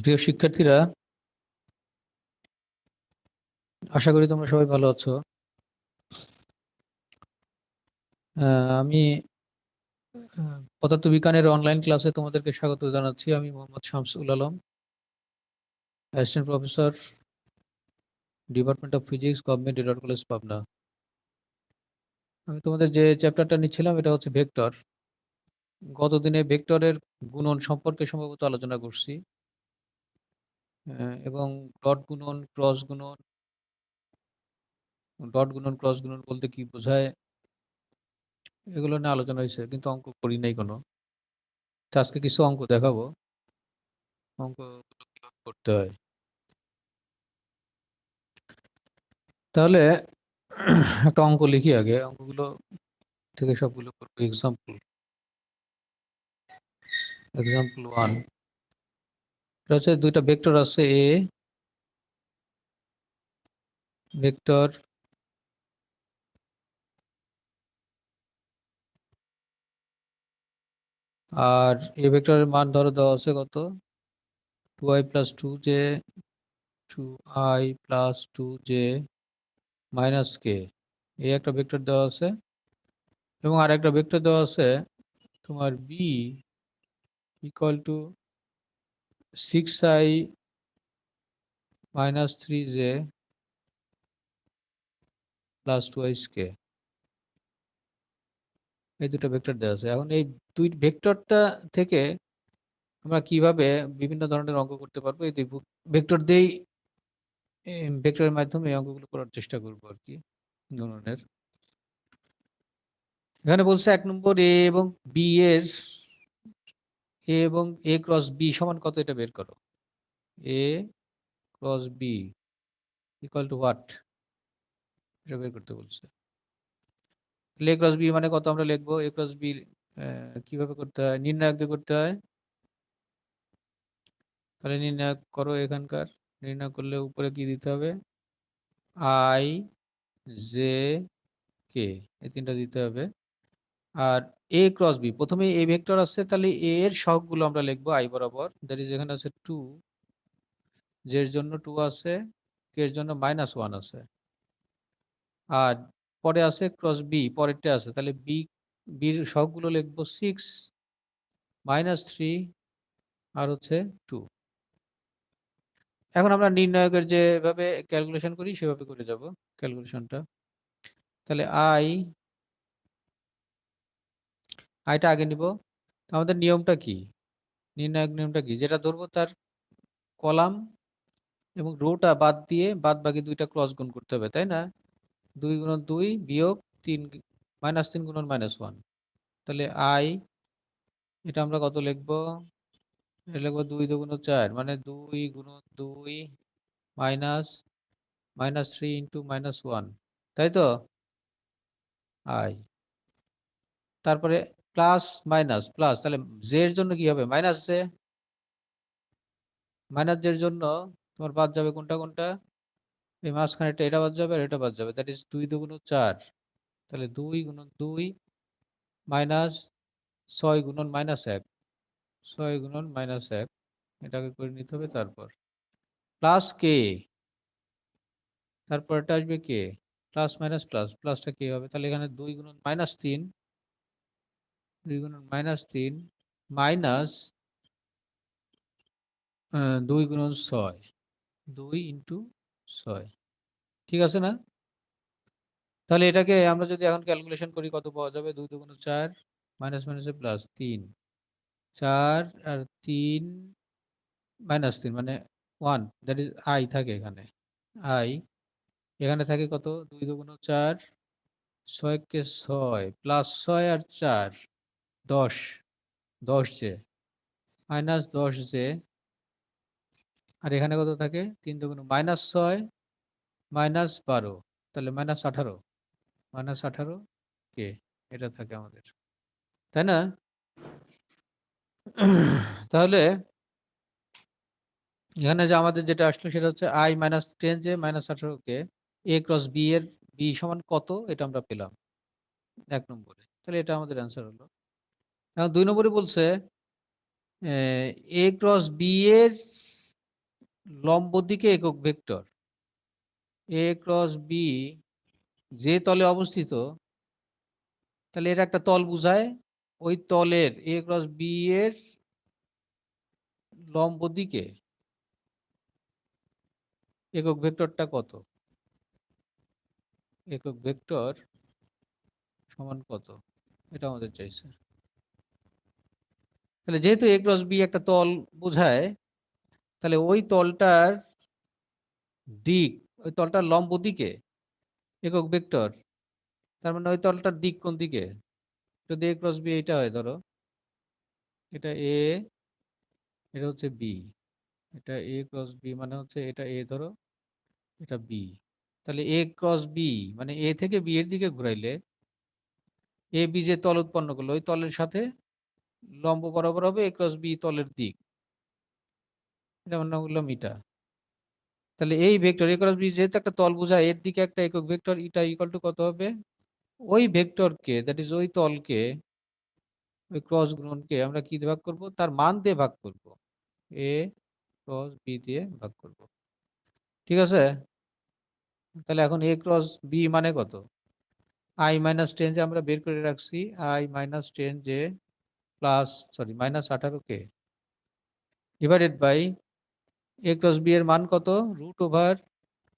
প্রিয় শিক্ষার্থীরা, আশা করি তোমরা সবাই ভালো আছো। আমি পদার্থবিজ্ঞানের অনলাইন ক্লাসে তোমাদেরকে স্বাগত জানাচ্ছি। আমি Mohammad Shamsul Alam, assistant professor, department of physics, government education college, Pabna. আমি তোমাদের যে চ্যাপ্টারটা নিচ্ছিলাম এটা হচ্ছে ভেক্টর। গতদিনে ভেক্টরের গুণন সম্পর্কে সম্ভবত আলোচনা করছি, এবং ডট গুণন, ক্রস গুণন। ডট গুণন, ক্রস গুণন বলতে কি বোঝায় এগুলো নিয়ে আলোচনা হয়েছে, কিন্তু অঙ্ক করি নাই কোনো। তো আজকে কিছু অঙ্ক দেখাবো, অঙ্ক করতে হয়। তাহলে একটা অঙ্ক লিখি আগে, অঙ্কগুলো থেকে সবগুলো করবো। Example, example 1। এটা হচ্ছে দুইটা ভেক্টর আছে, এ ভেক্টর আর এ ভেক্টরের মান ধরো দেওয়া আছে কত, 2i plus 2j, 2i plus 2j minus কে। এই একটা ভেক্টর দেওয়া আছে, এবং আর একটা ভেক্টর দেওয়া আছে তোমার B equal to 6i minus 3j plus 2i K. এই দুটো ভেক্টর দেওয়া আছে। এখন এই দুই ভেক্টরটা থেকে আমরা কিভাবে বিভিন্ন ধরনের অঙ্ক করতে পারবো, এই দুই ভেক্টর দিয়েই ভেক্টরের মাধ্যমে এই অঙ্কগুলো করার চেষ্টা করবো আর কি, গুণনের। এখানে বলছে 1 নম্বর, বি এর এ এবং এ ক্রস বি সমান কত, এটা বের করো। A cross b equal to what, এটা বের করতে বলছে। এ ক্রস বি মানে কত আমরা লিখবো, এ ক্রস বি কিভাবে করতে হয়, নির্ণায়ক দিয়ে করতে হয়। তাহলে নির্ণয় করো, এখানকার নির্ণয় করলে উপরে কি দিতে হবে, আই জে কে, এই তিনটা দিতে হবে। আর এ ক্রস বি, প্রথমে এ ভেক্টর আছে, তাহলে এ এর সহগগুলো আমরা লিখবো আই বরাবর। দ্যাট ইজ, এখানে আছে 2, জের জন্য 2 আছে, কে এর জন্য -1 আছে। আর পরে আছে ক্রস বি, পরেরটা আছে, তাহলে বির সহগগুলো লিখবো 6 -3 আর হচ্ছে 2। এখন আমরা নির্ণায়কের যেভাবে ক্যালকুলেশন করি সেভাবে করে যাব ক্যালকুলেশনটা। তাহলে আইটা আগে নিব। আমাদের নিয়মটা কি, নির্ণায়ক নিয়মটা কি, যেটা ধরবো তার কলাম এবং রোটা বাদ দিয়ে বাদ বাকি দুইটা ক্রস গুণ করতে হবে, তাই না? 2 গুণন 2 বিয়োগ 3 -3 গুণন -1। তাহলে আই, এটা আমরা কত লিখবো, এটা লিখবো 2 2 4, মানে 2 গুণন 2 মাইনাস -3 ইন্টু -1, তাই তো? আই, তারপরে প্লাস মাইনাস প্লাস, তাহলে জে এর জন্য কি হবে, মাইনাস জে। মাইনাস জে এর জন্য তোমার বাদ যাবে কোনটা কোনটা, এই মাঝখানেটা, এটা বাদ যাবে আর এটা বাদ যাবে। দ্যাট ইজ 2 2 4, তাহলে 2 গুণন 2 মাইনাস 6 গুণন -1, 6 গুণন -1, এটাকে করে নিতে হবে। তারপর প্লাস কে, তারপর এটা আসবে কে, প্লাস মাইনাস প্লাস, প্লাসটা কে হবে, তাহলে এখানে 2 গুণন -3, 2 গুণন -3 মাইনাস 2 গুণন 6, 2 ইন্টু 6, ঠিক আছে না? তাহলে এটাকে আমরা যদি এখন ক্যালকুলেশন করি কত পাওয়া যাবে, 2 2 4 মাইনাস মাইনাসে প্লাস 3, 4 আর 3 -3 মানে 1, দ্যাট ইজ আই থাকে এখানে। আই এখানে থাকে কত, 2 2 4, 6 কে 6 প্লাস 6 আর 4 10, 10 জে মাইনাস 10 জে, আর এখানে কত থাকে, 3 2 -6 -12, তাহলে -18, -18 কে, এটা থাকে আমাদের, তাই না? তাহলে এখানে যে আমাদের যেটা আসলো সেটা হচ্ছে I -10 J -18 K, A cross B এর বি সমান কত, এটা আমরা পেলাম 1 নম্বরে। তাহলে এটা আমাদের অ্যান্সার হলো। এখন 2 নম্বরে বলছে এ ক্রস বি এর লম্ব দিকে একক ভেক্টর এ ক্রস বি যে তলে অবস্থিত, তাহলে এটা একটা তল বুঝায়, ওই তলের এ ক্রস বি এর লম্ব দিকে একক ভেক্টরটা কত, একক ভেক্টর সমান কত, এটা আমাদের চাইছে। তাহলে যেহেতু এ ক্রস বি একটা তল বোঝায়, তাহলে ওই তলটার দিক, ওই তলটার লম্ব দিকে একক ভেক্টর, তার মানে ওই তলটার দিক কোন দিকে, যদি এ ক্রস বি এটা হয়, ধরো এটা এ, এটা হচ্ছে বি, এটা এ ক্রস বি মানে হচ্ছে এটা এ ধরো, এটা বি, তাহলে এ ক্রস বি মানে এ থেকে বি এর দিকে ঘুরাইলে এ বি যে তল উৎপন্ন করলো ওই তলের সাথে লম্ব বরাবর হবে এ ক্রস বি তলের দিক, এটা মনে করলাম ইটা। তাহলে এই ভেক্টর এ ক্রস বি যেহেতু একটা তল বোঝায়, এর দিকে একটা একক ভেক্টর ইটা ইকুয়াল টু কত হবে, ওই ভেক্টরকে দ্যাট ইজ ওই তলকে, ওই ক্রস গুণনকে আমরা কি দিয়ে ভাগ করব, তার মান দিয়ে ভাগ করব, এ ক্রস বি দিয়ে ভাগ করব। ঠিক আছে, তাহলে এখন এ ক্রস বি মানে কত, আই মাইনাস 10 যে আমরা বের করে রাখছি, আই মাইনাস 10 যে plus sorry minus 18 k divided by a cross B এর মান কত, root over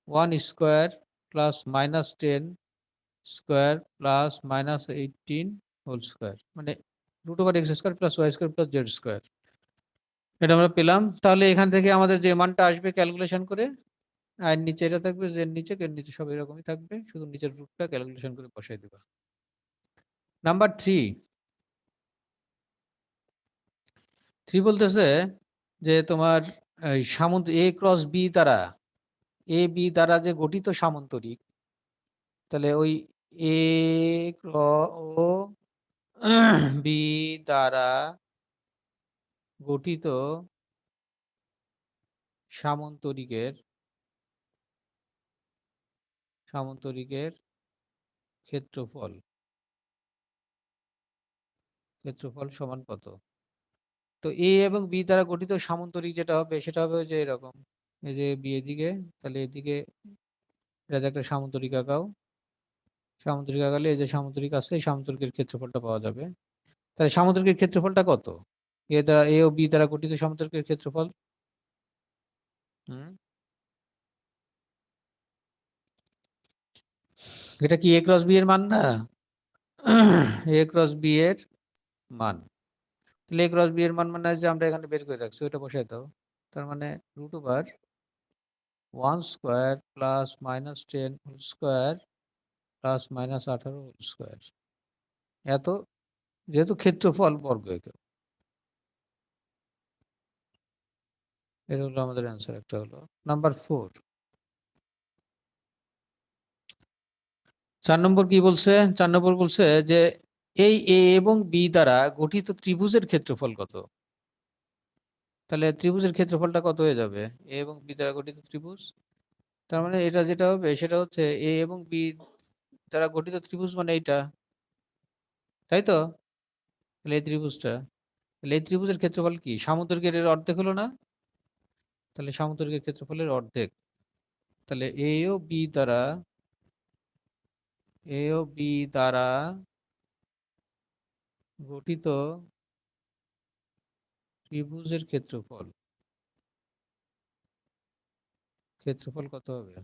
1 square plus minus 10 square plus minus 18 whole square, মানে root over x square plus y square plus z square, এটা আমরা পেলাম। তাহলে এখান থেকে আমাদের যে মানটা আসবে ক্যালকুলেশন করে, আর নিচে এটা থাকবে, যে নিচে এর নিচে সব এরকমই থাকবে, শুধু নিচের রুটটা ক্যালকুলেশন করে বসাই দিবা। নাম্বার 3 বলতেছে যে তোমার এই সামন্ত এ ক্রস বি দ্বারা, এ বি দ্বারা যে গঠিত সামান্তরিক, তাহলে ওই এ ও বি দ্বারা গঠিত সামান্তরিকের সামান্তরিকের ক্ষেত্রফল, ক্ষেত্রফল সমান কত। তো এ এবং বি দ্বারা গঠিত সামান্তরিক যেটা হবে সেটা হবে যে এরকম, এই যে বি এদিকে, তাহলে এদিকে এটা একটা সামান্তরিক আঁকাও, সামান্তরিক আঁকালে এই যে সামান্তরিক আছে, এই সামান্তরিকের ক্ষেত্রফলটা পাওয়া যাবে। তাহলে সামান্তরিকের ক্ষেত্রফলটা কত, এ দ্বারা এ ও বি দ্বারা গঠিত সামান্তরিকের ক্ষেত্রফল, এটা কি এ ক্রস বি এর মান না, এ ক্রস বি এর মান, তাহলে এ ক্রস বি এর মান মানে যে আমরা এখানে বের করে রাখছি ওটা বসাই দাও, তার মানে root over 1 square plus minus 10 whole square plus minus 18 whole square, এত, যেহেতু ক্ষেত্রফল বর্গ একক, এর হলো আমাদের অ্যান্সার। একটা হলো নাম্বার 4। 4 নম্বর কি বলছে, 4 নম্বর বলছে যে এই এ এবং বি দ্বারা গঠিত ত্রিভুজের ক্ষেত্রফল কত। তাহলে ত্রিভুজের ক্ষেত্রফলটা কত হয়ে যাবে, এ এবং বি দ্বারা গঠিত ত্রিভুজ, তার মানে এটা যেটা হবে সেটা হচ্ছে এ এবং বি দ্বারা গঠিত ত্রিভুজ মানে এইটা, তাই তো, তাহলে এই ত্রিভুজটা, তাহলে এই ত্রিভুজের ক্ষেত্রফল কি, সামুদ্রিকের এর অর্ধেক হলো না, তাহলে সামুদ্রিকের ক্ষেত্রফলের অর্ধেক, তাহলে এ ও বি দ্বারা গঠিত ত্রিভুজের ক্ষেত্রফল, ক্ষেত্রফল কত হবে,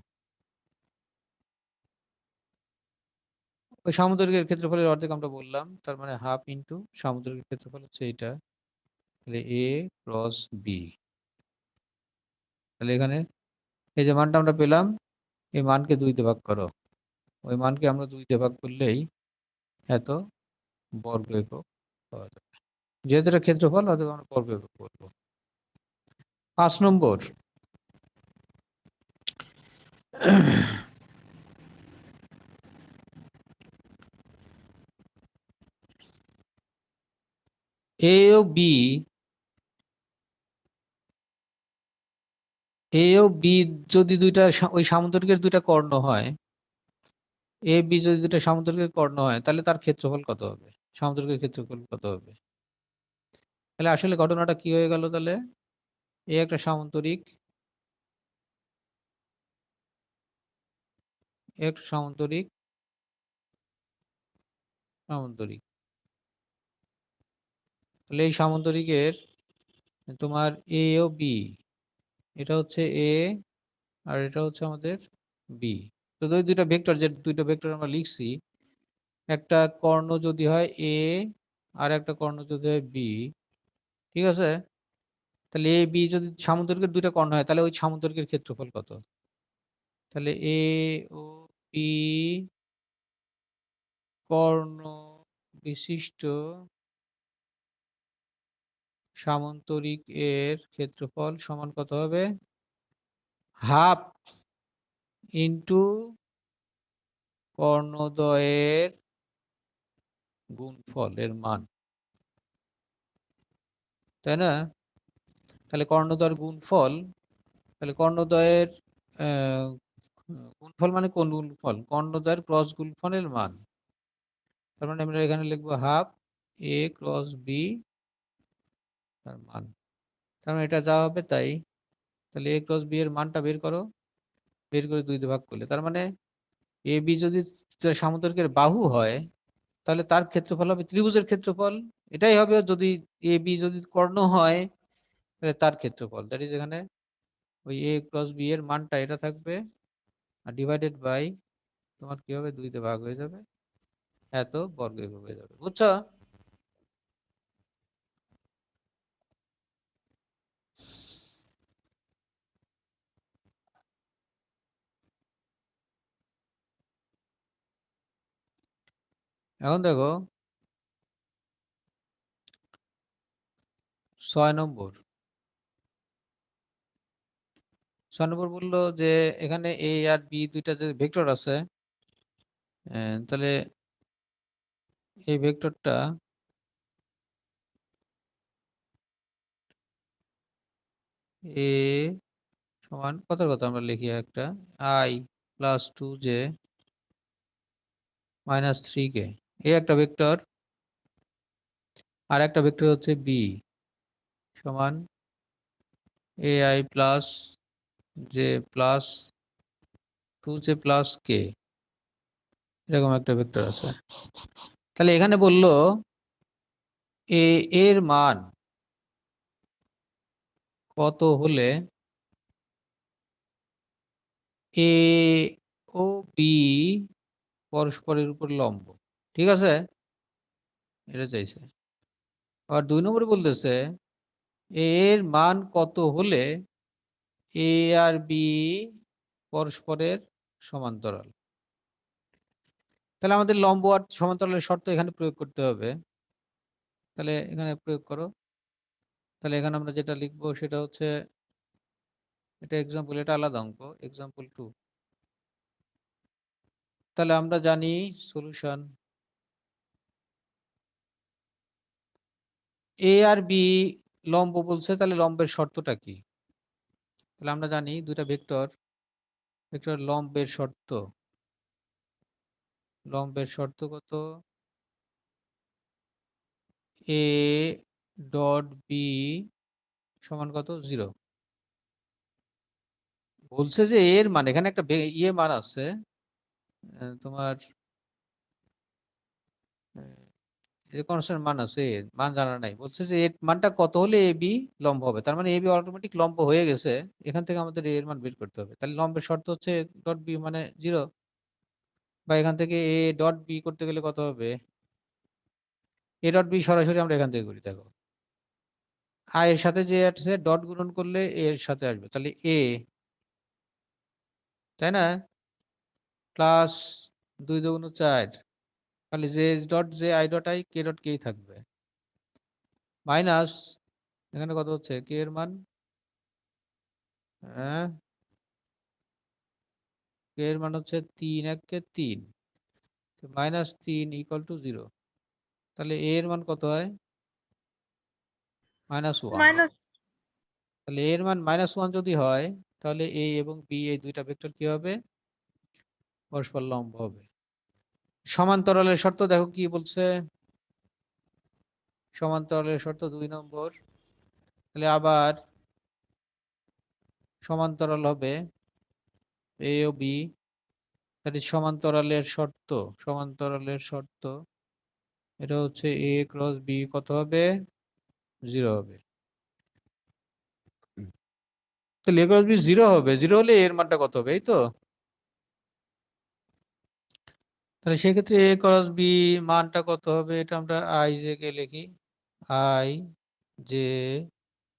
ওই সামুদ্রিকের ক্ষেত্রফলের অর্ধেক আমরা বললাম, তার মানে হাফ ইন্টু সামুদ্রিকের ক্ষেত্রফল হচ্ছে এটা, তাহলে এ ক্রস বি, তাহলে এখানে এই যে মানটা আমরা পেলাম, এই মানকে 2 দিয়ে ভাগ করো, ওই মানকে আমরা 2 দিয়ে ভাগ করলেই এত বর্গ একক পাওয়া যাবে, যেহেতু এটা ক্ষেত্রফল অথবা আমরা বর্গ একক বলবো। 5 নম্বর, এ ও বি, এ ও বি যদি দুইটা ওই সামুদ্রিকের দুইটা কর্ণ হয়, এ বি যদি দুইটা সামুদ্রিকের কর্ণ হয়, তাহলে তার ক্ষেত্রফল কত হবে, সামুদ্রিকের ক্ষেত্রফল কত হবে, তাহলে আসলে ঘটনাটা কি হয়ে গেল? তাহলে এই একটা সামান্তরিক, সামান্তরিক, সামান্তরিক। তাহলে এই সামান্তরিকের তোমার এ ও বি, এটা হচ্ছে এ আর এটা হচ্ছে আমাদের বি। তো ওই দুইটা ভেক্টর, যে দুইটা ভেক্টর আমরা লিখছি, একটা কর্ণ যদি হয় এ আর একটা কর্ণ যদি হয় বি, ঠিক আছে? তাহলে এ বি যদি সামান্তরিকের দুইটা কর্ণ হয়, তাহলে ওই সামান্তরিকের ক্ষেত্রফল কত? তাহলে এ ও বি কর্ণ বিশিষ্ট সামান্তরিক এর ক্ষেত্রফল সমান কত হবে? হাফ ইন্টু কর্ণদ্বয়ের গুণফল এর মান, তাই না? তাহলে কর্ণদ্বয়ের গুণফল, তাহলে কর্ণদ্বয়ের গুণফল মানে কোন গুণফল? কর্ণদ্বয়ের ক্রস গুণফলের মান। তার মানে আমরা এখানে লিখবো হাফ এ ক্রস বি তার মান। তার মানে এটা যা হবে তাই। তাহলে এ ক্রস বি এর মানটা বের করো, বের করে 2 দিয়ে ভাগ করলে, তার মানে এ বি যদি সামান্তরিকের বাহু হয়, তাহলে তার ক্ষেত্রফল হবে ত্রিভুজের ক্ষেত্রফল। এটাই হবে যদি এ বি যদি কর্ণ হয়, তাহলে তার ক্ষেত্রফল, দ্যাট ইজ এখানে ওই এ ক্রস বি এর মানটা এটা থাকবে, আর ডিভাইডেড বাই তোমার কি হবে, 2 দিয়ে ভাগ হয়ে যাবে, এত বর্গ একক হয়ে যাবে। বুঝছো? এখন দেখো 6 নম্বর। 6 নম্বর বললো যে এখানে এ আর বি দুইটা যে ভেক্টর আছে, তাহলে এই ভেক্টরটা এ সমান কত কথা আমরা লিখি একটা i plus 2 j minus 3 k, এই একটা ভেক্টর। আর একটা ভেক্টর হচ্ছে বি সমান a i plus j plus 2 j plus k, এরকম একটা ভেক্টর আছে। তাহলে এখানে বললো এ এর মান কত হলে এ ও বি পরস্পরের উপর লম্ব, ঠিক আছে? এটা চাইছে। আর 2 নম্বরে বলতেছে এর মান কত হলে এ আর বি পরস্পরের সমান্তরাল। তাহলে আমাদের লম্ব আর সমান্তরালের শর্ত এখানে প্রয়োগ করতে হবে। তাহলে এখানে প্রয়োগ করো। তাহলে এখানে আমরা যেটা লিখবো সেটা হচ্ছে, এটা এক্সাম্পল, এটা আলাদা অঙ্ক, এক্সাম্পল 2। তাহলে আমরা জানি সলিউশন, এ আর বি লম্ব বলছে, তাহলে লম্বের শর্তটা কি? তাহলে আমরা জানি দুইটা ভেক্টর, ভেক্টর লম্বের শর্ত, লম্বের শর্ত কত? এ ডট বি সমান কত? 0। বলছে যে এর মান, এখানে একটা ইয়ে মান আছে, তোমার কনস্ট্যান্ট মান আছে, এর মান জানা নাই। বলছে যে এর মানটা কত হলে এ বি লম্ব হবে, তার মানে এ বি অটোমেটিক লম্ব হয়ে গেছে। এখান থেকে আমাদের এর মান বের করতে হবে। তাহলে লম্বের শর্ত হচ্ছে ডট বি মানে 0, বা এখান থেকে এ ডট বি করতে গেলে কত হবে? এ ডট বি সরাসরি আমরা এখান থেকে করি, দেখো আর এর সাথে যে আছে ডট গুণন করলে এর সাথে আসবে, তাহলে এ, তাই না, প্লাস 2 2 4, তাহলে j dot j i dot i k dot k থাকবে, মাইনাস এখানে কত হচ্ছে কে এর মান, হ্যাঁ কে এর মান হচ্ছে 3 1 কে 3, মাইনাস 3 ইকুয়াল টু 0। তাহলে এ এর মান কত হয়? -1। তাহলে এ এর মান -1 যদি হয়, তাহলে এ এবং বি এই দুইটা ভেক্টর কি হবে? পরস্পর লম্ব হবে। সমান্তরালের শর্ত দেখো কি বলছে, সমান্তরালের শর্ত 2 নম্বর। তাহলে আবার সমান্তরাল হবে এ ও বি, তাহলে সমান্তরালের শর্ত, সমান্তরালের শর্ত এটা হচ্ছে এ ক্রস বি কত হবে, 0 হবে। তাহলে এ ক্রস বি 0 হবে, 0 হলে এর মানটা কত হবে, এই তো। তাহলে সেক্ষেত্রে এ ক্রস বি মানটা কত হবে, এটা আমরা আই জে কে লিখি, আই জে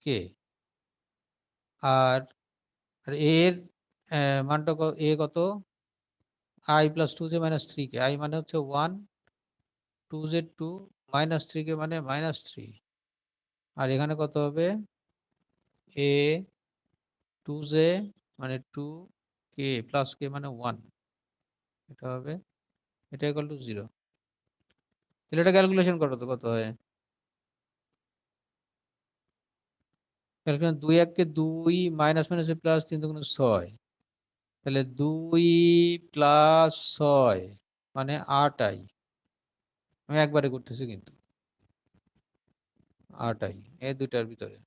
কে। আর এর মানটা এ কত, I plus 2j minus 3k, I মানে হচ্ছে 1, 2j 2, মাইনাস 3k মানে মাইনাস 3। আর এখানে কত হবে, এ 2j মানে 2k প্লাস k মানে 1, এটা হবে, এটা ইকুয়াল টু 0। তাহলে এটা ক্যালকুলেশন করো তো কত হয়। ক্যালকুলেশন 2 1 কে 2 মাইনাস মাইনাসে প্লাস 3 দুগুণ 6, তাহলে 2 প্লাস 6 মানে 8i, আমি একবারে করতেছি কিন্তু 8i এই দুইটার ভিতরে।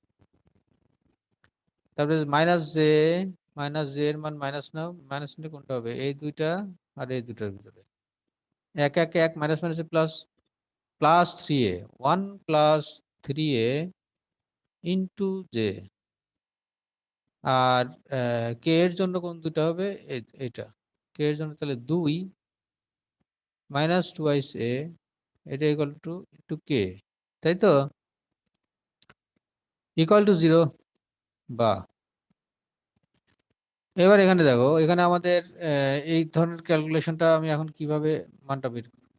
তারপরে মাইনাস জে এর মান মাইনাস নাও, মাইনাস নিলে কোনটা হবে, এই দুইটা আর এই দুইটার ভিতরে। 1 1 1 মাইনাস মাইনাসে প্লাস, প্লাস 3a, 1 প্লাস 3a ইন্টু জে। আর কে এর জন্য কোন দুটো হবে, এটা কে এর জন্য তাহলে 2 মাইনাস টুয়াইস এ, এটা ইকুয়াল টু টু কে, তাই তো, ইকুয়াল টু 0 বা। এবার এখানে দেখো, এখানে আমাদের এই ধরনের ক্যালকুলেশনটা আমি এখন কিভাবে মানটা বের করব,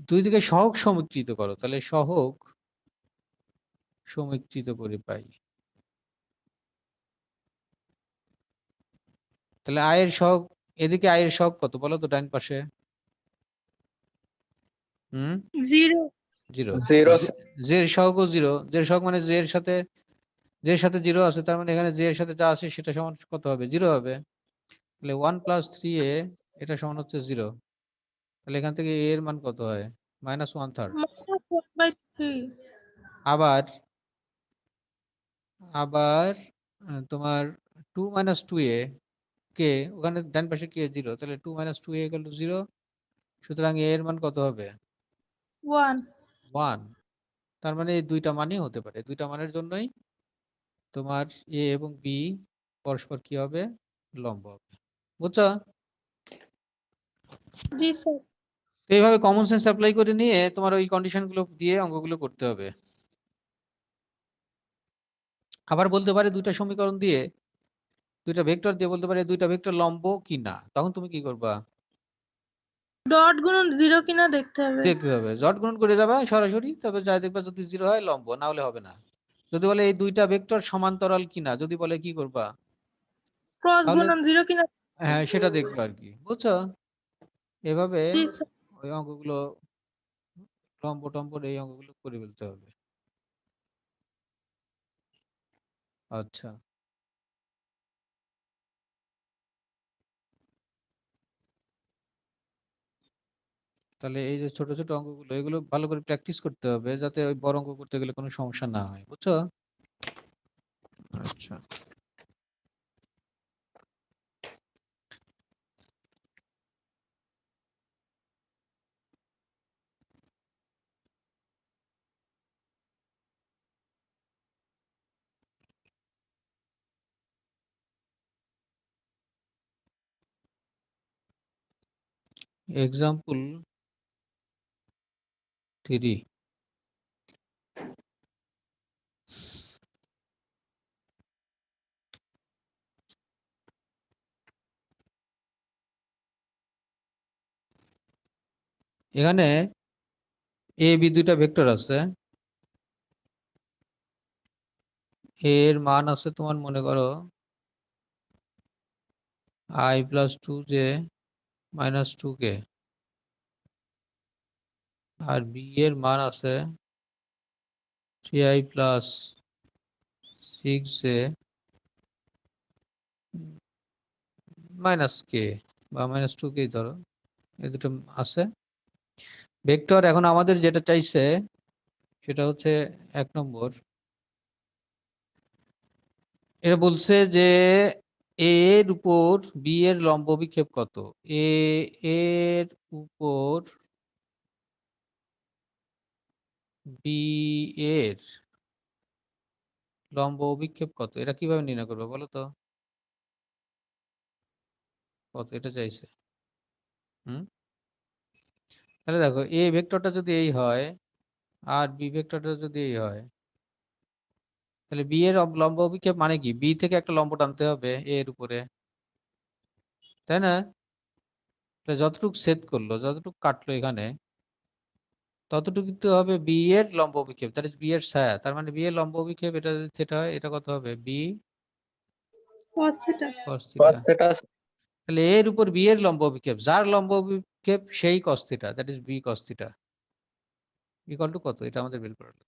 দুই দিকে সহগ সমীকৃত করো, তাহলে সহগ সমীকৃত করে পাই। তাহলে আয়ের সহগ, এদিকে আয়ের সহগ কত বলো তো ডান পাশে, হুম 0 0, 0 জের সহগও 0, জের সহগ মানে জের সাথে, জের সাথে 0 আছে, তার মানে এখানে জের সাথে যা আছে সেটা সমান কত হবে, 0 হবে। তাহলে 1 প্লাস 3a এটা সমান হচ্ছে 0। তাহলে এখান থেকে a এর মান কত হয়, মাইনাস 1/3। -1/3 আবার আবার তোমার 2 মাইনাস 2a কে, ওখানে ডান পাশে কে 0, তাহলে 2 মাইনাস 2a ইকুয়াল টু 0। সুতরাং a এর মান কত হবে, 1 1। তার মানে এই দুইটা মানই হতে পারে, দুইটা মানের জন্যই তোমার এ এবং বি পরস্পর কি হবে, লম্ব হবে, বুঝছো। জি স্যার। তো এইভাবে কমন সেন্স অ্যাপ্লাই করে নিয়ে তোমার ওই কন্ডিশন গুলো দিয়ে অঙ্কগুলো করতে হবে। আবার বলতে পারে দুইটা সমীকরণ দিয়ে, দুইটা ভেক্টর দিয়ে বলতে পারে দুইটা ভেক্টর লম্ব কি না, তখন তুমি কি করবা, ডট গুণন 0 কিনা দেখতে হবে। দেখতে হবে, জট গুণন করে যাবে সরাসরি, তবে যা দেখবা যদি 0 হয় লম্ব, না হলে হবে না। যদি বলে এই দুইটা ভেক্টর সমান্তরাল কিনা, যদি বলে কি করবা, ক্রস তাহলে গুণন 0 কিনা। হ্যাঁ সেটা দেখবে আর কি, বুঝছো। এভাবে জি স্যার। ওই অঙ্কগুলো, লম্ব টম্ব এই অঙ্কগুলো করে ফেলতে হবে। আচ্ছা, তাহলে এই যে ছোট ছোট অঙ্কগুলো, এগুলো ভালো করে প্র্যাকটিস করতে হবে, যাতে ওই বড় অঙ্ক করতে গেলে কোনো সমস্যা না হয়, বুঝছো। আচ্ছা, এক্সাম্পল 3। এখানে এ বি দুইটা ভেক্টর আছে, এর মান আছে তোমার মনে করো i plus 2j minus 2k, আর বি এর মান আছে 3i প্লাস 6j মাইনাস কে বা মাইনাস 2k ধরো, এই দুটো আছে ভেক্টর। এখন আমাদের যেটা চাইছে সেটা হচ্ছে 1 নম্বর। এটা বলছে যে এ এর উপর বি এর লম্ব বিক্ষেপ কত? এ এর উপর বি এর লম্ব অভিক্ষেপ কত? এটা কিভাবে নির্ণয় করবে বলো তো? কত এটা চাইছে? হুম? তাহলে দেখো এ ভেক্টরটা যদি এই হয় আর বি ভেক্টরটা যদি এই হয়, তাহলে বি এর লম্ব অভিক্ষেপ মানে কি? বি থেকে একটা লম্ব টানতে হবে এ এর উপরে, তাই না? তাহলে যতটুকু ছেদ করলো, যতটুকু কাটলো এখানে, ততটুকু কিন্তু হবে বি এর লম্ব অভিক্ষেপ, দ্যাট ইজ বি এর ছায়া। তার মানে বি এর লম্ব অভিক্ষেপ এটা যদি থিটা হয়, এটা কত হবে? B cos theta. cos cos theta. theta তাহলে এর উপর বি এর লম্ব অভিক্ষেপ, যার লম্ব অভিক্ষেপ সেই cos theta, that is B cos theta equal to কত? এটা আমাদের বের করা লাগবে।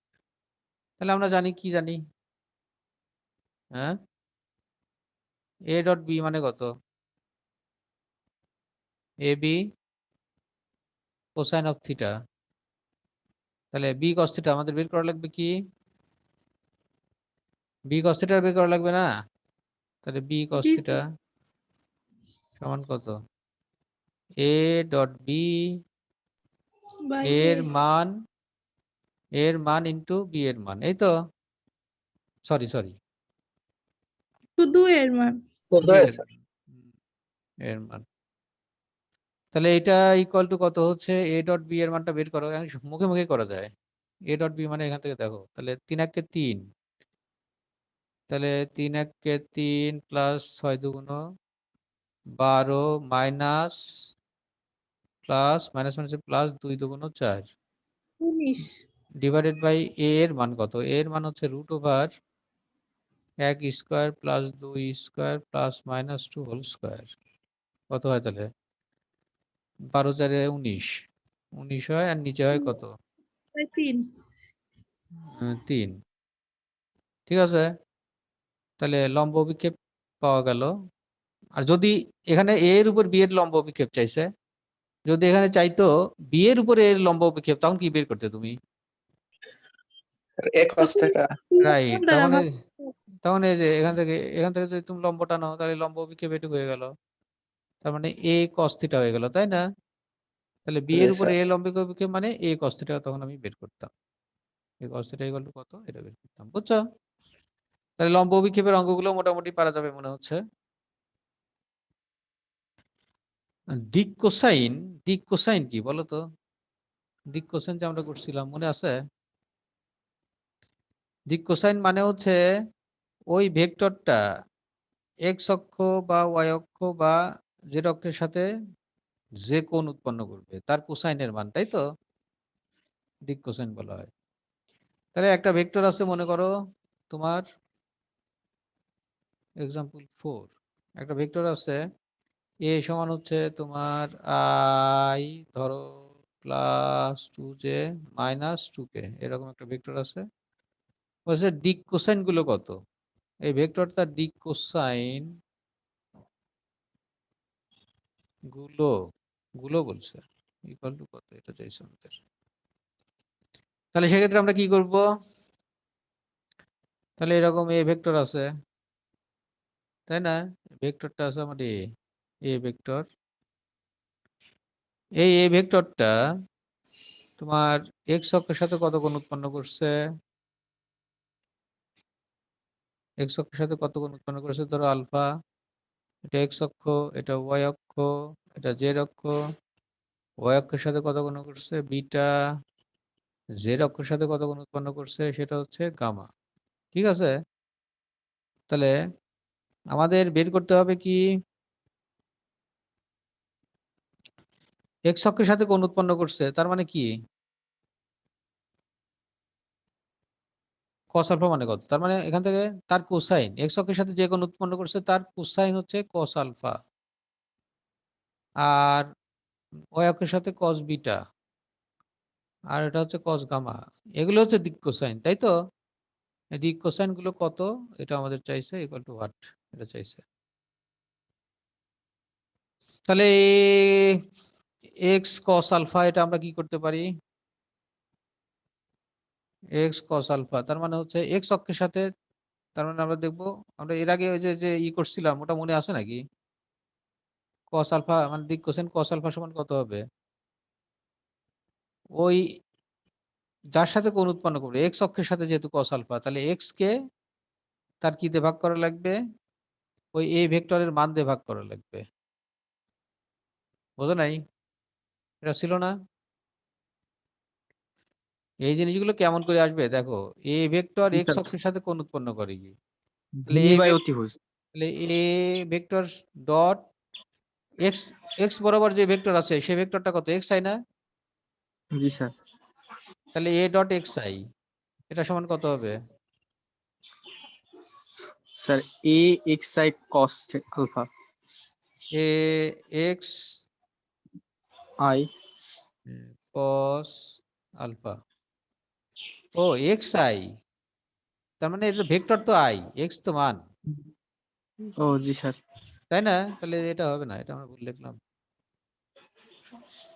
তাহলে আমরা জানি কি জানি? হ্যাঁ, এ ডট বি মানে কত? A B cosine of theta. তাহলে বি cos থিটা আমাদের বের করা লাগবে কি? বি cos থিটা বের করা লাগবে না? তাহলে বি cos জি থিটা সমান কত? এ ডট বি বাই এর মান, এর মান ইন্টু বি এর মান, এই তো? সরি সরি, শুধু এর মান। শুধু এর আছে। এর মান। তাহলে এটা ইকুয়াল টু কত হচ্ছে? এ ডট বি এর মানটা বের করো, মুখে মুখে করা যায়। এ ডট বি মানে এখান থেকে দেখো, তাহলে 3 একে 3, তাহলে 3 একে 3 প্লাস 6 দুগুণ 12 minus plus minus minus plus 2 দুগুণ 4 19 ডিভাইডেড বাই এ এর মান কত? এ এর মান হচ্ছে root over 1 square plus 2 square plus minus 2 whole square. কত হয় তাহলে? 12 4 19, 19 হয়, আর নিচে হয় কত? বাই 3। 3। ঠিক আছে, তাহলে লম্ব অভিক্ষেপ পাওয়া গেল। আর যদি এখানে এ এর উপর বি এর লম্ব অভিক্ষেপ চাইছে, যদি এখানে চাইতো বি এর উপর এর লম্ব অভিক্ষেপ, তখন কি বের করতে তুমি? a cos theta রাইট, দ্বারা ভাগ। তখন এই যে এখান থেকে যদি তুমি লম্ব টানো, তাহলে লম্ব অভিক্ষেপ এটুকু হয়ে গেল, তার মানে এ cos থিটা হয়ে গেল, তাই না? তাহলে বি জি এর উপরে স্যার। এ লম্ব অভিক্ষেপ মানে এ cos থিটা, তখন আমি বের করতাম এ cos থিটা ইকুয়াল টু কত, এটা বের করতাম। বুঝছো? তাহলে লম্ব অভিক্ষেপের অঙ্কগুলো মোটামুটি পারা যাবে মনে হচ্ছে। দিক কোসাইন, দিক কোসাইন কি বলো তো? দিক কোসাইন যে আমরা করছিলাম মনে আছে? দিক কোসাইন মানে হচ্ছে ওই ভেক্টরটা এক্স অক্ষ বা ওয়াই অক্ষ বা জেড অক্ষের সাথে যে কোণ উৎপন্ন করবে তার কোসাইনের মান, তাই তো দিক কোসাইন বলা হয়। তাহলে একটা ভেক্টর আছে মনে করো তোমার, এক্সাম্পল 4, একটা ভেক্টর আছে এ সমান হচ্ছে তোমার আই ধরো প্লাস 2j মাইনাস 2k, এরকম একটা ভেক্টর আছে। বলছে দিক কোসাইন গুলো কত? এই ভেক্টরটার দিক কোসাইন গুলো গুলো বলছে ইকুয়াল টু কত, এটা চাইছে আমাদের। তাহলে সেক্ষেত্রে আমরা কি করব? তাহলে এরকম এ ভেক্টর আছে, তাই না? ভেক্টরটা আছে আমাদের এ ভেক্টর। এই এ ভেক্টরটা তোমার এক্স অক্ষের সাথে কত কোণ উৎপন্ন করছে? এক্স অক্ষের সাথে কত কোণ উৎপন্ন করেছে? ধরো আলফা, এটা এক্স অক্ষ, এটা ওয়াই অক্ষ, এটা জেড অক্ষ। ওয়াই অক্ষের সাথে কত কোণ করছে? বিটা। জেড অক্ষের সাথে কত কোণ উৎপন্ন করছে? সেটা হচ্ছে গামা। ঠিক আছে, তাহলে আমাদের বের করতে হবে কি? এক্স অক্ষের সাথে কোণ উৎপন্ন করছে, তার মানে কি? কস আলফা মানে কত? তার মানে এখান থেকে তার কোসাইন, এক্স অক্ষের সাথে যে কোণ উৎপন্ন করছে তার কোসাইন হচ্ছে কস আলফা, আর ওয়াই অক্ষের সাথে কস বিটা, আর এটা হচ্ছে কস গামা। এগুলো হচ্ছে দিক কোসাইন, তাই তো? এই দিক কোসাইন গুলো কত এটা আমাদের চাইছে, ইকুয়াল টু হোয়াট এটা চাইছে। তাহলে এক্স কস আলফা এটা আমরা কি করতে পারি? এক্স কস আলফা, তার মানে হচ্ছে এক্স অক্ষের সাথে, তার মানে আমরা দেখবো, আমরা এর আগে ওই যে ই করছিলাম ওটা মনে আছে নাকি? কস আলফা মানে দিক কোসেন কস আলফা সমান কত হবে? ওই যার সাথে কোণ উৎপন্ন করবে এক্স অক্ষের সাথে, যেহেতু কস আলফা, তাহলে এক্স কে তার কি দিয়ে ভাগ করা লাগবে? ওই এ ভেক্টরের মান দিয়ে ভাগ করা লাগবে। বোঝো নাই? এটা ছিল না? এই জিনিসগুলো কেমন করে আসবে দেখো, এ ভেক্টর জি এক্স স্যার, অক্ষের সাথে কোণ উৎপন্ন করে কি? তাহলে ভি এ বাই অতিভুজ। তাহলে এ ভেক্টর ডট এক্স, এক্স বরাবর যে ভেক্টর আছে সেই ভেক্টরটা কত? এক্স আই না? জি স্যার। তাহলে এ ডট এক্স আই এটা সমান কত হবে? Sir A X I cos alpha A X I cos alpha. ও এক্স আই, তার মানে এটা ভেক্টর তো আই, এক্স তো মান, ও জি স্যার। তাই না? তাহলে এটা হবে না, এটা আমরা ভুল লিখলাম।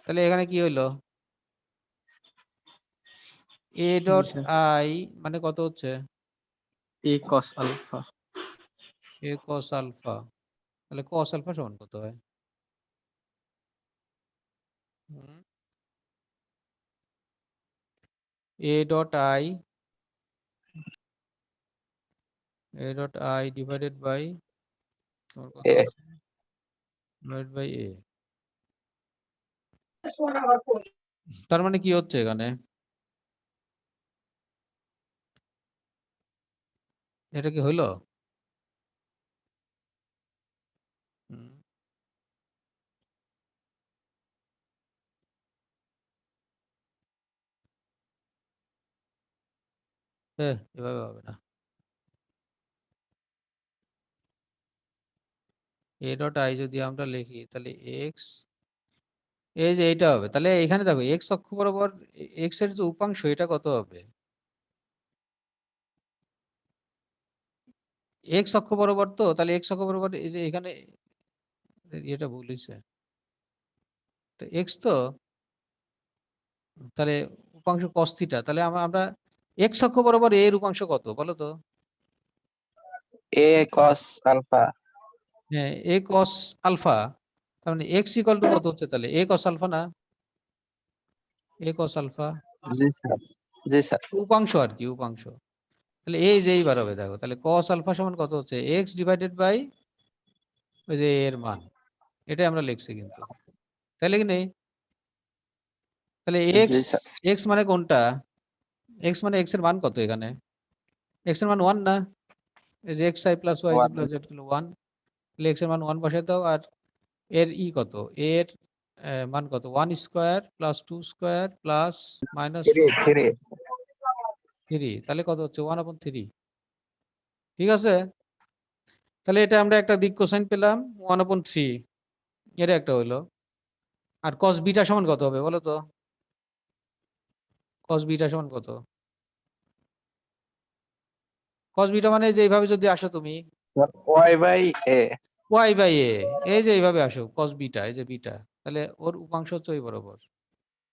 তাহলে এখানে কি হইলো? এ জি ডট স্যার, আই মানে কত হচ্ছে? A cos alpha. A cos alpha. তাহলে কস আলফা সমান কত হয়? A dot I, A dot I divided by তোমার কত এ আছে? Divide by A. তার মানে কি হচ্ছে এখানে? এটা কি হইলো? হুম, এভাবে হবে না। এ ডট আই যদি আমরা লিখি তাহলে এক্স, এই যে এইটা হবে, তাহলে এখানে দেখো এক্স অক্ষ বরাবর এক্স এর যে উপাংশ এটা কত হবে? এক্স অক্ষ বরাবর, তো তাহলে এক্স অক্ষ বরাবর এই যে এখানে এটা ভুল হয়েছে, তো এক্স তো, তাহলে উপাংশ cos থিটা, তাহলে আমরা এক্স অক্ষ বরাবর এর উপাংশ কত বলো তো? এ কস আলফা। হ্যাঁ এ cos আলফা, তার মানে এক্স ইকুয়াল টু কত হচ্ছে তাহলে? এ cos আলফা না? এ cos আলফা জি স্যার, জি স্যার। উপাংশ আর কি, উপাংশ। তাহলে এই যে এইবার হবে দেখো, তাহলে cos আলফা সমান কত হচ্ছে? এক্স ডিভাইডেড বাই ওই যে এর মান, এটাই আমরা লিখছি কিন্তু, তাই লিখি নেই? তাহলে জি এক্স, স্যার। এক্স মানে কোনটা? এক্স মানে এক্স এর মান কত এখানে? এক্স এর মান 1 না? এই যে X I plus Y J plus Z হলো 1, তাহলে এক্স এর মান 1 বসাই দাও। আর এর ই কত? এর মান কত? 1 square plus 2 square plus minus three root three 3, তাহলে কত হচ্ছে? 1/3। ঠিক আছে, তাহলে এটা আমরা একটা দিক কোসাইন পেলাম 1/3, এটা একটা হইলো। আর cos বিটা সমান কত হবে বলো তো? cos বিটা সমান কত? cos বিটা মানে যে এইভাবে যদি আসো তুমি ওয়াই বাই এ। y বাই a, এই যে এইভাবে আসো cos বিটা, এই যে বিটা, তাহলে ওর উপাংশ হচ্ছে ওই বরাবর,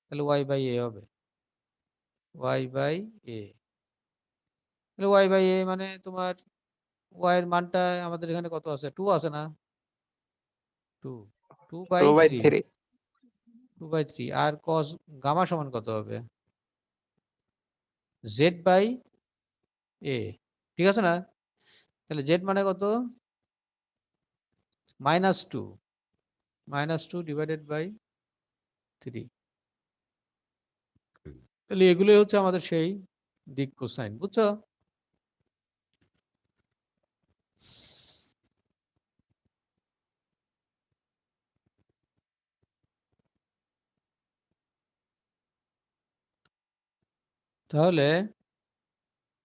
তাহলে y বাই a হবে, y বাই a। তাহলে y বাই a মানে তোমার y এর মানটা আমাদের এখানে কত আছে? 2 আছে না? 2, 2 বাই 3, 2/3। 2 বাই 3। আর cos গামা সমান কত হবে? z বাই a, ঠিক আছে না? তাহলে z মানে কত? -2, -2 ডিভাইডেড বাই 3। তাহলে এগুলোই হচ্ছে আমাদের সেই দিক কোসাইন, বুঝছো? তাহলে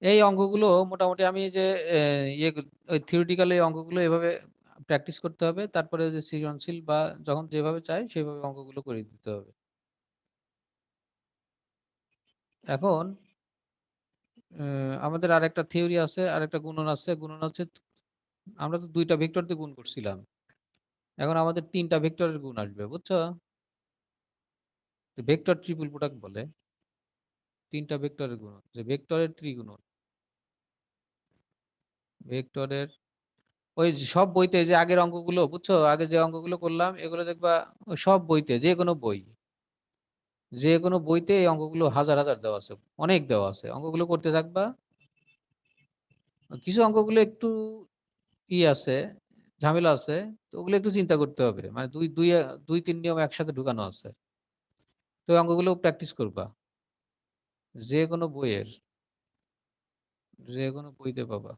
এই অঙ্কগুলো মোটামুটি আমি যে ইয়ে ওই থিওরিটিক্যাল এই অঙ্কগুলো এভাবে প্র্যাকটিস করতে হবে, তারপরে যে সৃজনশীল বা যখন যেভাবে চাই সেভাবে অঙ্কগুলো করে দিতে হবে। এখন আমাদের আরেকটা থিওরি আছে, আরেকটা গুণন আছে। গুণন হচ্ছে আমরা তো দুইটা ভেক্টর দিয়ে গুণ করছিলাম, এখন আমাদের তিনটা ভেক্টরের গুণ আসবে, বুঝছো? ভেক্টর ট্রিপল প্রোডাক্ট বলে। তিনটা ভেক্টরের গুণন, যে ভেক্টরের ত্রিগুণন। ভেক্টরের ওই যে সব বইতে যে আগের অঙ্কগুলো বুঝছো, আগে যে অঙ্কগুলো করলাম এগুলো দেখবা ওই সব বইতে, যে কোনো বইতে এই অঙ্কগুলো হাজার হাজার দেওয়া আছে, অনেক দেওয়া আছে, অঙ্কগুলো করতে থাকবা। কিছু অঙ্কগুলো একটু আছে, ঝামেলা আছে, তো ওগুলো একটু চিন্তা করতে হবে, মানে দুই দুই দুই তিন নিয়ম একসাথে ঢুকানো আছে, তো ওই অঙ্কগুলো প্র্যাকটিস করবা। যে কোনো বইয়ের, যে কোনো বইতে পাবা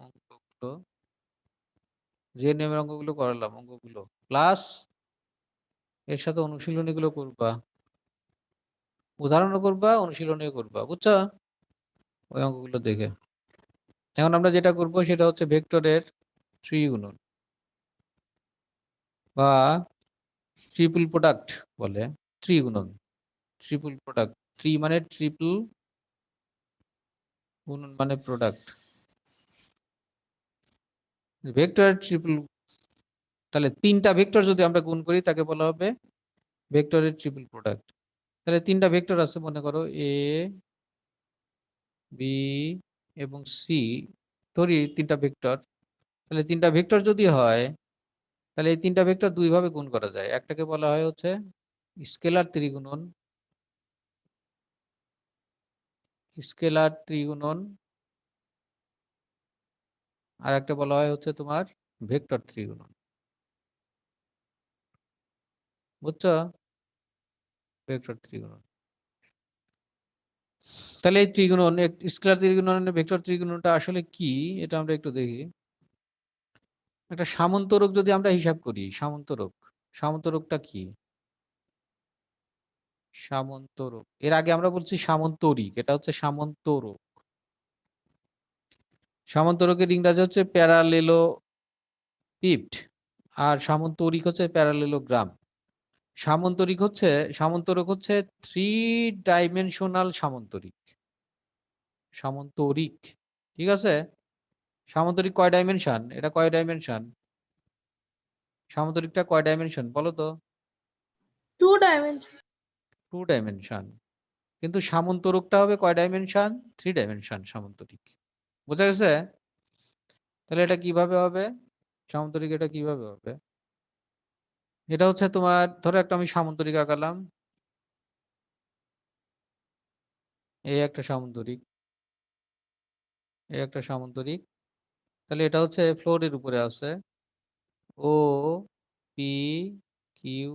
অঙ্কগুলো, যে নিয়মের অঙ্কগুলো করালাম অঙ্কগুলো, প্লাস এর সাথে অনুশীলনীগুলো করবা, উদাহরণও করবা, অনুশীলনীও করবা, বুঝছো, ওই অঙ্কগুলো দেখে। এখন আমরা যেটা করব সেটা হচ্ছে ভেক্টরের ত্রিগুণন বা ট্রিপল প্রোডাক্ট বলে, ত্রিগুণন, ট্রিপল প্রোডাক্ট, ট্রি মানে ট্রিপল, গুণন মানে প্রোডাক্ট, ভেক্টরের ট্রিপল। তাহলে তিনটা ভেক্টর যদি আমরা গুণ করি তাকে বলা হবে ভেক্টরের ট্রিপল প্রোডাক্ট। তাহলে তিনটা ভেক্টর আছে, মনে করো এ, বি এবং সি, ধরি তিনটা ভেক্টর। তাহলে তিনটা ভেক্টর যদি হয়, তাহলে এই তিনটা ভেক্টর দুই ভাবে গুণ করা যায়। একটাকে বলা হয় হচ্ছে স্কেলার ত্রিগুণন, স্কেলার ত্রিগুণন, আর একটা বলা হয় হচ্ছে তোমার ভেক্টর ত্রিগুণন, বুঝছো, ভেক্টর ত্রিগুণন। তাহলে এই ত্রিগুণন, স্কেলার ত্রিগুণন, ভেক্টর ত্রিগুণনটা আসলে কি এটা আমরা একটু দেখি। একটা সামন্তরক যদি আমরা হিসাব করি, সামন্তরক, সামন্তরকটা কি? সামন্তরক, এর আগে আমরা বলছি সামন্তরিক, এটা হচ্ছে সামন্তরক। সামন্তরকের ইংরাজি হচ্ছে প্যারালেলোপিড, আর সামন্তরিক হচ্ছে প্যারালেলোগ্রাম। সামন্তরিক হচ্ছে, সামন্তরক হচ্ছে থ্রি ডাইমেনশনাল সামন্তরিক, সামন্তরিক, ঠিক আছে। সামন্তরিক কয় ডাইমেনশন, এটা কয় ডাইমেনশন, সামন্তরিকটা কয় ডাইমেনশন বলো তো? 2 ডাইমেনশন। 2 ডাইমেনশন। কিন্তু সামন্তরকটা হবে কয় ডাইমেনশন? 3 ডাইমেনশন সামন্তরিক, বোঝা গেছে? তাহলে এটা কিভাবে হবে, সামন্তরিক এটা কিভাবে হবে? এটা হচ্ছে তোমার, ধরো একটা আমি সামন্তরিক আঁকালাম, এই একটা সামন্তরিক, এই একটা সামন্তরিক। তাহলে এটা হচ্ছে ফ্লোরের উপরে আছে, ও পি কিউ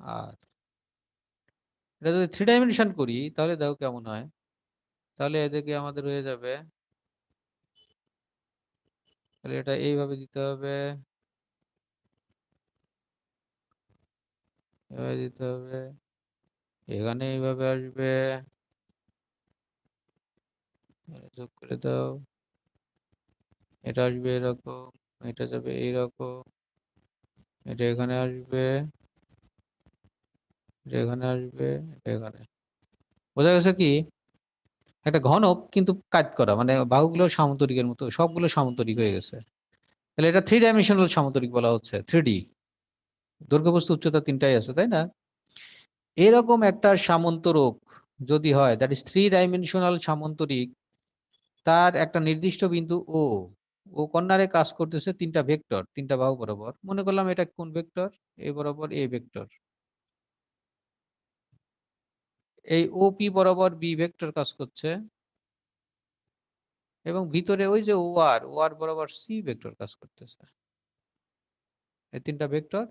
আর। এটা যদি 3 ডাইমেনশন করি তাহলে দেখো কেমন হয়। তাহলে এদিকে আমাদের হয়ে যাবে, তাহলে এটা এইভাবে দিতে হবে, এভাবে দিতে হবে, এখানে এইভাবে আসবে, এটা যোগ করে দাও, এটা আসবে এরকম, এটা যাবে এইরকম, এটা এখানে আসবে, এটা এখানে আসবে, এটা এখানে। বোঝা গেছে কি? একটা ঘনক কিন্তু কাজ করা, মানে বাহুগুলো সামন্তরিকের মতো, সবগুলো সামন্তরিক হয়ে গেছে। তাহলে এটা 3 ডাইমেনশনাল সামন্তরিক বলা হচ্ছে, 3D, দৈর্ঘ্য প্রস্থ উচ্চতা তিনটাই আছে, তাই না? এরকম একটা সামন্তরক যদি হয়, দ্যাট ইজ 3 ডাইমেনশনাল সামন্তরিক, তার একটা নির্দিষ্ট বিন্দু ও, ও কর্নারে কাজ করতেছে তিনটা ভেক্টর, তিনটা বাহু বরাবর। মনে করলাম এটা কোন ভেক্টর, এ বরাবর এ ভেক্টর, এই ওপি বরাবর বি ভেক্টর কাজ করছে, এবং ভিতরে ওই যে ও আর বরাবর সি ভেক্টর কাজ করতেছে। এই তিনটা ভেক্টর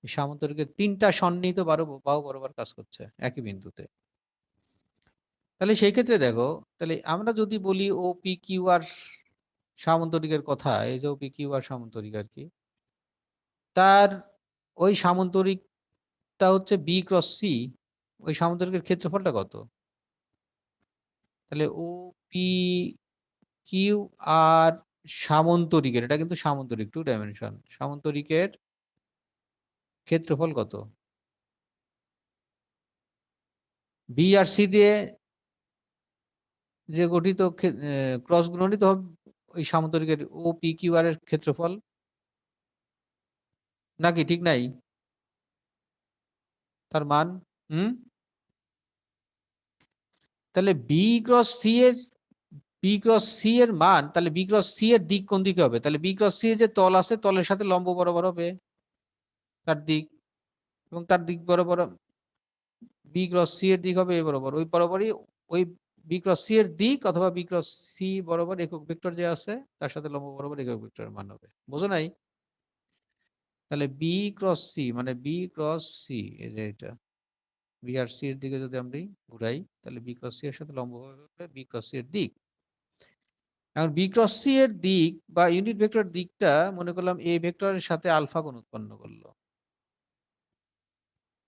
সামন্তরিকের তিনটা সন্নিহিত বাহু বরাবর কাজ করছে একই বিন্দুতে। তাহলে সেই ক্ষেত্রে দেখো, তাহলে আমরা যদি বলি ও পি কিউ আর সামন্তরিকের কথা, এই যে ও পি কিউ আর সামন্তরিক আর কি, তার ওই সামন্তরিকটা হচ্ছে বি ক্রস সি, ওই সামন্তরিকের ক্ষেত্রফলটা কত? তাহলে ও পি কিউ আর সামন্তরিকের, এটা কিন্তু সামন্তরিক 2 ডাইমেনশন, সামন্তরিকের ক্ষেত্রফল কত? বি আর সি দিয়ে যে গঠিত ক্রস গুণিত হবে ওই সামন্তরিকের ও পি কিউ আর এর ক্ষেত্রফল, নাকি ঠিক নাই? তার মান তাহলে বি ক্রস সি এর মান, তাহলে বি ক্রস সি এর দিক কোন দিকে হবে? তাহলে বি ক্রস সি এর যে তল আছে, তলের সাথে লম্ব বরাবর হবে তার দিক, এবং তার দিক বরাবর বি ক্রস সি এর দিক হবে এই বরাবর, ওই বরাবরই ওই বি ক্রস সি এর দিক অথবা বি ক্রস সি বরাবর একক ভেক্টর যে আছে তার সাথে লম্ব বরাবর একক ভেক্টরের মান হবে। বোঝো নাই? তাহলে বি ক্রস সি মানে বি ক্রস সি, এই যে এটা বি আর সি এর দিকে যদি আমরা ঘুরাই, তাহলে বি ক্রস সি এর সাথে লম্ব হবে বি ক্রস সি এর দিক। এখন বি ক্রস সি এর দিক বা ইউনিট ভেক্টর দিকটা মনে করলাম এ ভেক্টরের সাথে আলফা কোণ উৎপন্ন করলো।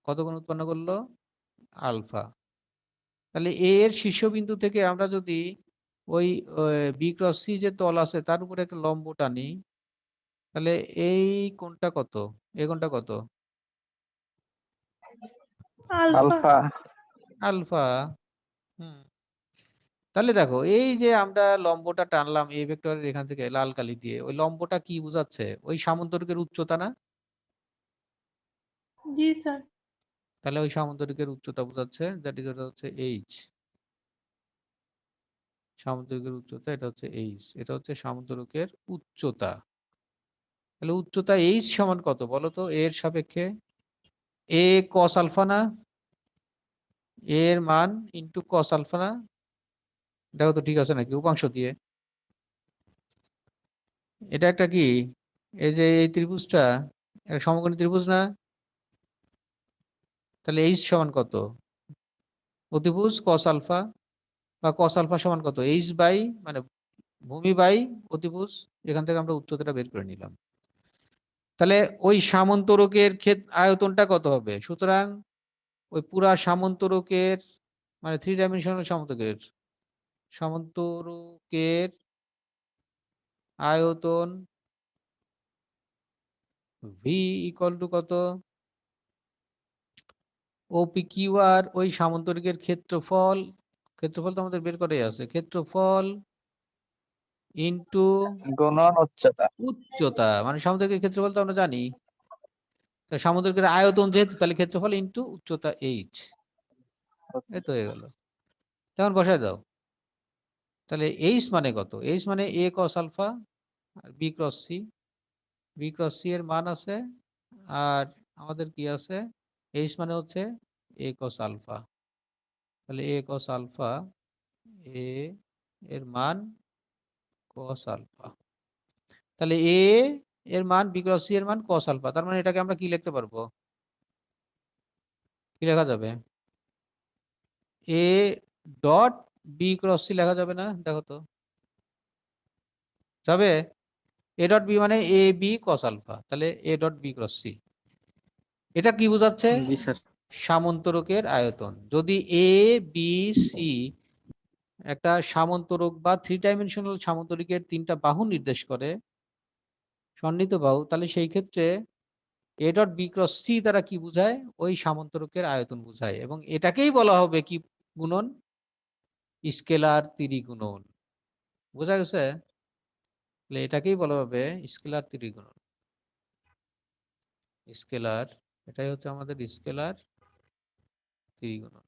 কত কোণ উৎপন্ন করলো? আলফা। তাহলে এ এর শীর্ষবিন্দু থেকে আমরা যদি ওই বি ক্রস সি যে তল আছে তার উপরে একটা লম্ব টানি, তাহলে এই কোণটা কত? এই কোণটা কত? আলফা। আলফা। আলফা। তাহলে দেখো এই যে আমরা লম্বটা টানলাম এই ভেক্টরের এখান থেকে লাল কালি দিয়ে, ওই লম্বটা কি বোঝাচ্ছে? ওই সামান্তরিকের উচ্চতা না? জি স্যার। তাহলে ওই সামান্তরিকের উচ্চতা বোঝাচ্ছে, যেটা হচ্ছে এইচ। সামান্তরিকের উচ্চতা এটা হচ্ছে এইচ, এটা হচ্ছে সামান্তরিকের উচ্চতা। তাহলে উচ্চতা এইচ সমান কত বলো তো এর সাপেক্ষে? এ কস আলফা না? এর মান ইন্টু কস আলফা না? দেখো তো ঠিক আছে নাকি উপাংশ দিয়ে? এটা একটা কি, এই যে এই ত্রিভুজটা একটা সমকোণী ত্রিভুজ না? তাহলে এইচ সমান কত? অতিভুজ কস আলফা, বা কস আলফা সমান কত? এইচ বাই মানে ভূমি বাই অতিভুজ, এখান থেকে আমরা উচ্চতাটা বের করে নিলাম। তাহলে ওই সামান্তরকের আয়তনটা কত হবে? সুতরাং ওই পুরা সামান্তরকের মানে 3 ডাইমেনশনাল সামান্তরকের আয়তন ভি ইকুয়াল টু কত? ওপি কিউ আর ওই সামান্তরিকের ক্ষেত্রফল, ক্ষেত্রফল তো আমাদের বের করেই আছে, ক্ষেত্রফল ইনটু গুণন উচ্চতা। উচ্চতা, মানে সামান্তরিকের ক্ষেত্রফল তো আমরা জানি, তো সামান্তরিকের আয়তন যেহেতু তাহলে ক্ষেত্রফল ইনটু উচ্চতা এইচ। এই তো হয়ে গেল। তখন বসায় দাও। তাহলে এইচ মানে কত? এইচ মানে এ কস আলফা আর b cross c. B cross c এর মান আছে, আর আমাদের কি আছে? এইচ মানে হচ্ছে এ কস আলফা। তাহলে এ কস আলফা, এ এর মান কস আলফা। তাহলে এ এর মান বি ক্রস সি এর মান কস আলফা। তার মানে এটাকে আমরা কি লিখতে পারবো? কি লেখা যাবে? A dot B cross C লেখা যাবে না? দেখো তো যাবে? এ ডট বি মানে এ বি কস আলফা, তাহলে A dot B cross C. এটা কি বোঝাচ্ছে? জি স্যার। সামান্তরকের আয়তন। যদি এ বি সি একটা সামান্তরক বা 3 ডাইমেনশনাল সামান্তরিকের 3টা বাহু নির্দেশ করে, সন্নিহিত বাহু, তাহলে সেই ক্ষেত্রে A dot B cross C দ্বারা কি বোঝায়? ওই সামান্তরকের আয়তন বোঝায়, এবং এটাকেই বলা হবে কি গুণন? স্কেলার ত্রিগুণন। বোঝা গেছে? তাহলে এটাকেই বলা হবে স্কেলার ত্রিগুণন। স্কেলার, এটাই হচ্ছে আমাদের স্কেলার ত্রিগুণন।